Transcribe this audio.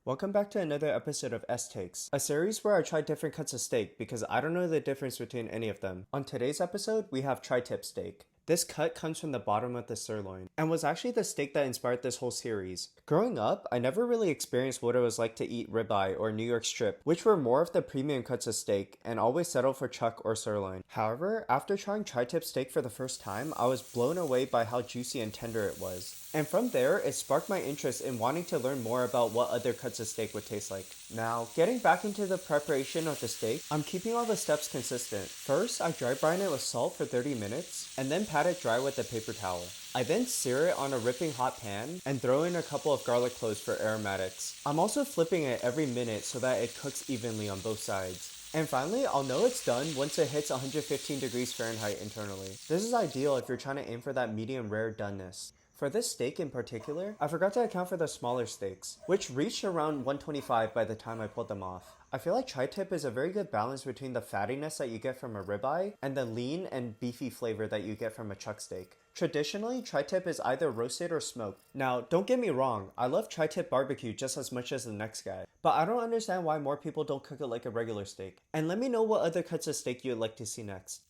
Welcome back to another episode of S Takes, a series where I try different cuts of steak because I don't know the difference between any of them. On today's episode, we have tri-tip steak. This cut comes from the bottom of the sirloin, and was actually the steak that inspired this whole series. Growing up, I never really experienced what it was like to eat ribeye or New York strip, which were more of the premium cuts of steak, and always settled for chuck or sirloin. However, after trying tri-tip steak for the first time, I was blown away by how juicy and tender it was. And from there, it sparked my interest in wanting to learn more about what other cuts of steak would taste like. Now, getting back into the preparation of the steak, I'm keeping all the steps consistent. First, I dry brine it with salt for 30 minutes, and then pat it dry with a paper towel. I then sear it on a ripping hot pan and throw in a couple of garlic cloves for aromatics. I'm also flipping it every minute so that it cooks evenly on both sides. And finally, I'll know it's done once it hits 115 degrees Fahrenheit internally. This is ideal if you're trying to aim for that medium rare doneness. For this steak in particular, I forgot to account for the smaller steaks, which reached around 125 by the time I pulled them off. I feel like tri-tip is a very good balance between the fattiness that you get from a ribeye and the lean and beefy flavor that you get from a chuck steak. Traditionally, tri-tip is either roasted or smoked. Now, don't get me wrong, I love tri-tip barbecue just as much as the next guy, but I don't understand why more people don't cook it like a regular steak. And let me know what other cuts of steak you'd like to see next.